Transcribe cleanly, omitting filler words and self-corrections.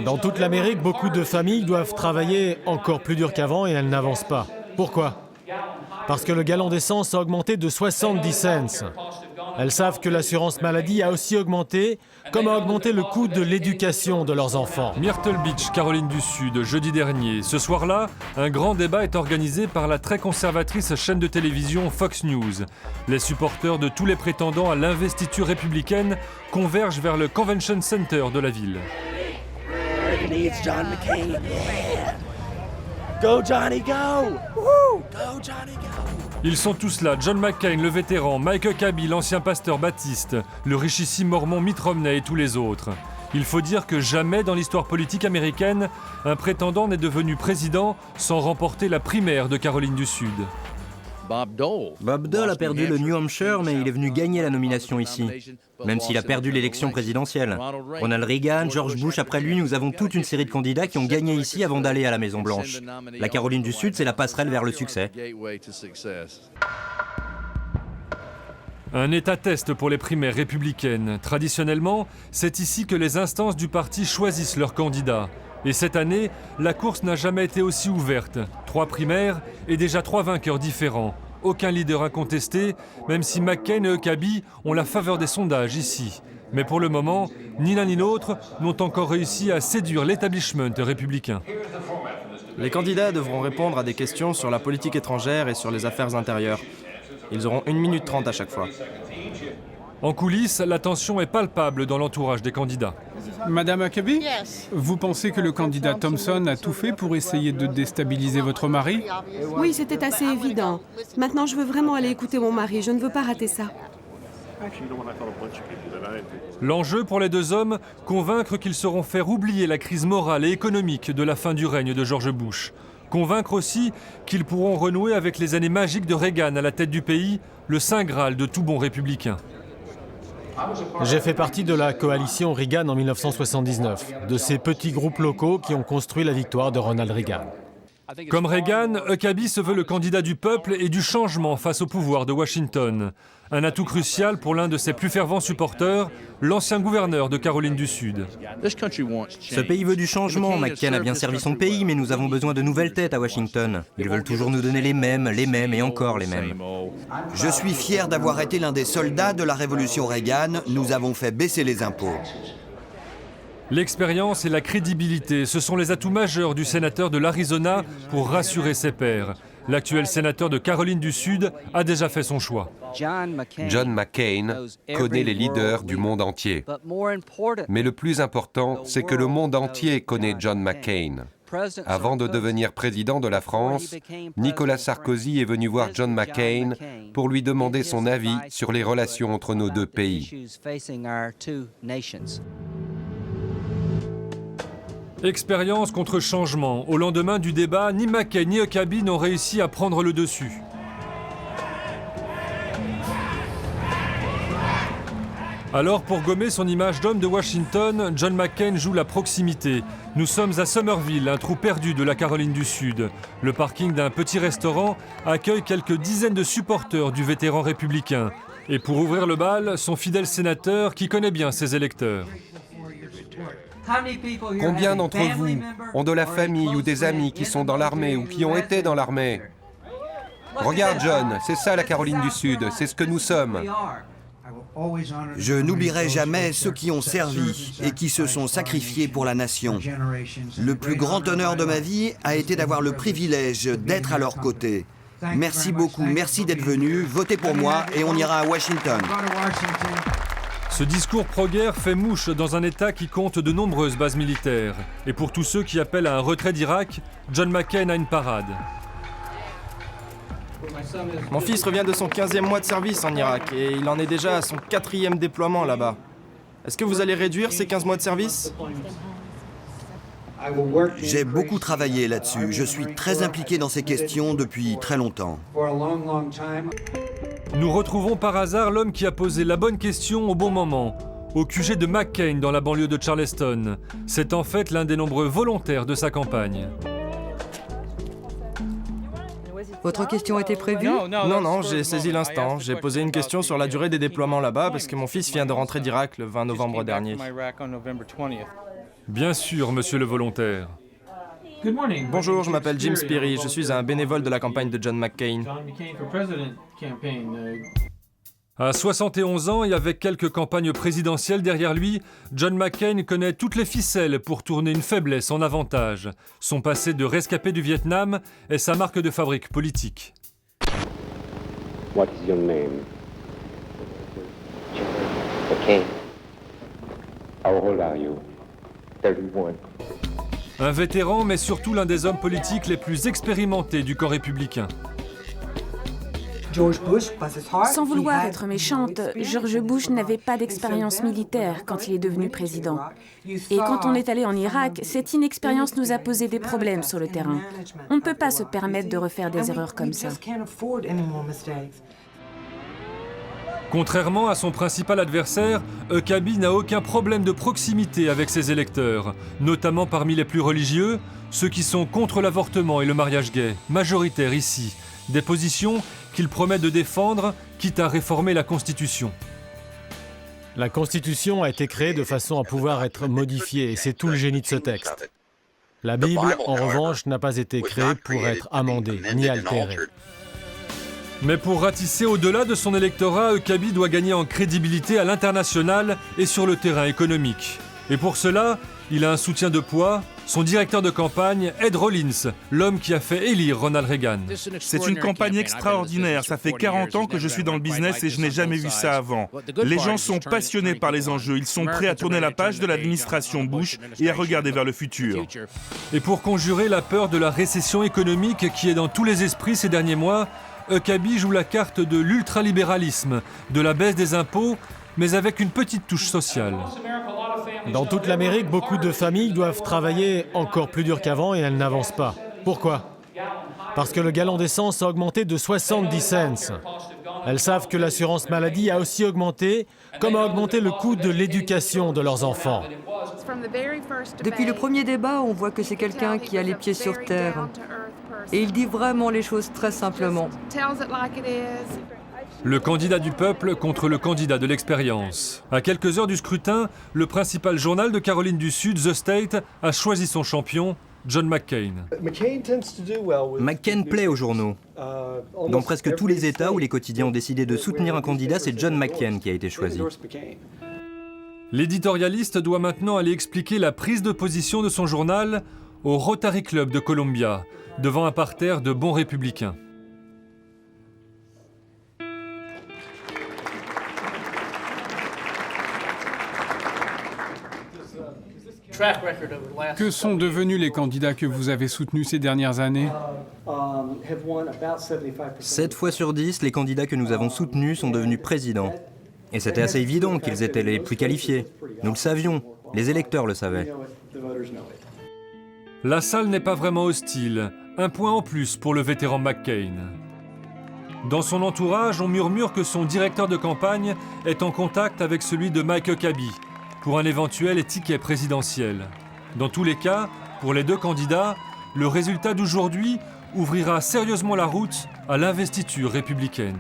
Dans toute l'Amérique, beaucoup de familles doivent travailler encore plus dur qu'avant et elles n'avancent pas. Pourquoi? Parce que le gallon d'essence a augmenté de 70 cents. Elles savent que l'assurance maladie a aussi augmenté, comme a augmenté le coût de l'éducation de leurs enfants. Myrtle Beach, Caroline du Sud, jeudi dernier. Ce soir-là, un grand débat est organisé par la très conservatrice chaîne de télévision Fox News. Les supporters de tous les prétendants à l'investiture républicaine convergent vers le Convention Center de la ville. John McCain. Yeah. Go Johnny, go! Woo! Go Johnny, go! Ils sont tous là, John McCain, le vétéran, Mike Huckabee, l'ancien pasteur baptiste, le richissime mormon Mitt Romney et tous les autres. Il faut dire que jamais dans l'histoire politique américaine, un prétendant n'est devenu président sans remporter la primaire de Caroline du Sud. Bob Dole a perdu le New Hampshire, mais il est venu gagner la nomination ici, même s'il a perdu l'élection présidentielle. Ronald Reagan, George Bush, après lui, nous avons toute une série de candidats qui ont gagné ici avant d'aller à la Maison-Blanche. La Caroline du Sud, c'est la passerelle vers le succès. Un état-test pour les primaires républicaines. Traditionnellement, c'est ici que les instances du parti choisissent leurs candidats. Et cette année, la course n'a jamais été aussi ouverte. 3 primaires et déjà 3 vainqueurs différents. Aucun leader incontesté, même si McCain et Huckabee ont la faveur des sondages ici. Mais pour le moment, ni l'un ni l'autre n'ont encore réussi à séduire l'établissement républicain. Les candidats devront répondre à des questions sur la politique étrangère et sur les affaires intérieures. Ils auront 1 minute 30 à chaque fois. En coulisses, la tension est palpable dans l'entourage des candidats. Madame Huckabee, vous pensez que le candidat Thompson a tout fait pour essayer de déstabiliser votre mari? Oui, c'était assez évident. Maintenant, je veux vraiment aller écouter mon mari. Je ne veux pas rater ça. L'enjeu pour les deux hommes, convaincre qu'ils sauront faire oublier la crise morale et économique de la fin du règne de George Bush. Convaincre aussi qu'ils pourront renouer avec les années magiques de Reagan à la tête du pays, le saint Graal de tout bon républicain. J'ai fait partie de la coalition Reagan en 1979, de ces petits groupes locaux qui ont construit la victoire de Ronald Reagan. Comme Reagan, Huckabee se veut le candidat du peuple et du changement face au pouvoir de Washington. Un atout crucial pour l'un de ses plus fervents supporters, l'ancien gouverneur de Caroline du Sud. Ce pays veut du changement. McCain a bien servi son pays, mais nous avons besoin de nouvelles têtes à Washington. Ils veulent toujours nous donner les mêmes et encore les mêmes. Je suis fier d'avoir été l'un des soldats de la révolution Reagan. Nous avons fait baisser les impôts. L'expérience et la crédibilité, ce sont les atouts majeurs du sénateur de l'Arizona pour rassurer ses pairs. L'actuel sénateur de Caroline du Sud a déjà fait son choix. John McCain connaît les leaders du monde entier. Mais le plus important, c'est que le monde entier connaît John McCain. Avant de devenir président de la France, Nicolas Sarkozy est venu voir John McCain pour lui demander son avis sur les relations entre nos deux pays. Expérience contre changement. Au lendemain du débat, ni McCain ni Huckabee n'ont réussi à prendre le dessus. Alors, pour gommer son image d'homme de Washington, John McCain joue la proximité. Nous sommes à Summerville, un trou perdu de la Caroline du Sud. Le parking d'un petit restaurant accueille quelques dizaines de supporters du vétéran républicain. Et pour ouvrir le bal, son fidèle sénateur qui connaît bien ses électeurs. Combien d'entre vous ont de la famille ou des amis qui sont dans l'armée ou qui ont été dans l'armée? Regarde John, c'est ça la Caroline du Sud, c'est ce que nous sommes. Je n'oublierai jamais ceux qui ont servi et qui se sont sacrifiés pour la nation. Le plus grand honneur de ma vie a été d'avoir le privilège d'être à leur côté. Merci beaucoup, merci d'être venus, votez pour moi et on ira à Washington. Ce discours pro-guerre fait mouche dans un État qui compte de nombreuses bases militaires. Et pour tous ceux qui appellent à un retrait d'Irak, John McCain a une parade. Mon fils revient de son 15e mois de service en Irak et il en est déjà à son 4e déploiement là-bas. Est-ce que vous allez réduire ces 15 mois de service? J'ai beaucoup travaillé là-dessus. Je suis très impliqué dans ces questions depuis très longtemps. Nous retrouvons par hasard l'homme qui a posé la bonne question au bon moment, au QG de McCain dans la banlieue de Charleston. C'est en fait l'un des nombreux volontaires de sa campagne. Votre question était prévue? Non, j'ai saisi l'instant. J'ai posé une question sur la durée des déploiements là-bas parce que mon fils vient de rentrer d'Irak le 20 novembre dernier. Bien sûr, monsieur le volontaire. Bonjour, je m'appelle Jim Speary, je suis un bénévole de la campagne de John McCain. À 71 ans et avec quelques campagnes présidentielles derrière lui, John McCain connaît toutes les ficelles pour tourner une faiblesse en avantage. Son passé de rescapé du Vietnam est sa marque de fabrique politique. What is your name? Okay. How old are you? 31. Un vétéran, mais surtout l'un des hommes politiques les plus expérimentés du camp républicain. Sans vouloir être méchante, George Bush n'avait pas d'expérience militaire quand il est devenu président. Et quand on est allé en Irak, cette inexpérience nous a posé des problèmes sur le terrain. On ne peut pas se permettre de refaire des erreurs comme ça. Contrairement à son principal adversaire, Huckabee n'a aucun problème de proximité avec ses électeurs, notamment parmi les plus religieux, ceux qui sont contre l'avortement et le mariage gay, majoritaires ici, des positions qu'il promet de défendre, quitte à réformer la Constitution. La Constitution a été créée de façon à pouvoir être modifiée, et c'est tout le génie de ce texte. La Bible, en revanche, n'a pas été créée pour être amendée, ni altérée. Mais pour ratisser au-delà de son électorat, Huckabee doit gagner en crédibilité à l'international et sur le terrain économique. Et pour cela, il a un soutien de poids, son directeur de campagne, Ed Rollins, l'homme qui a fait élire Ronald Reagan. C'est une campagne extraordinaire, ça fait 40 ans que je suis dans le business et je n'ai jamais vu ça avant. Les gens sont passionnés par les enjeux, ils sont prêts à tourner la page de l'administration Bush et à regarder vers le futur. Et pour conjurer la peur de la récession économique qui est dans tous les esprits ces derniers mois, Huckabee joue la carte de l'ultralibéralisme, de la baisse des impôts, mais avec une petite touche sociale. Dans toute l'Amérique, beaucoup de familles doivent travailler encore plus dur qu'avant et elles n'avancent pas. Pourquoi? Parce que le gallon d'essence a augmenté de 70 cents. Elles savent que l'assurance maladie a aussi augmenté, comme a augmenté le coût de l'éducation de leurs enfants. Depuis le premier débat, on voit que c'est quelqu'un qui a les pieds sur terre. Et il dit vraiment les choses très simplement. Le candidat du peuple contre le candidat de l'expérience. À quelques heures du scrutin, le principal journal de Caroline du Sud, The State, a choisi son champion, John McCain. McCain plaît aux journaux. Dans presque tous les États où les quotidiens ont décidé de soutenir un candidat, c'est John McCain qui a été choisi. L'éditorialiste doit maintenant aller expliquer la prise de position de son journal au Rotary Club de Columbia, devant un parterre de bons républicains. Que sont devenus les candidats que vous avez soutenus ces dernières années? 7 fois sur 10, les candidats que nous avons soutenus sont devenus présidents. Et c'était assez évident qu'ils étaient les plus qualifiés. Nous le savions, les électeurs le savaient. La salle n'est pas vraiment hostile. Un point en plus pour le vétéran McCain. Dans son entourage, on murmure que son directeur de campagne est en contact avec celui de Mike Huckabee pour un éventuel ticket présidentiel. Dans tous les cas, pour les deux candidats, le résultat d'aujourd'hui ouvrira sérieusement la route à l'investiture républicaine.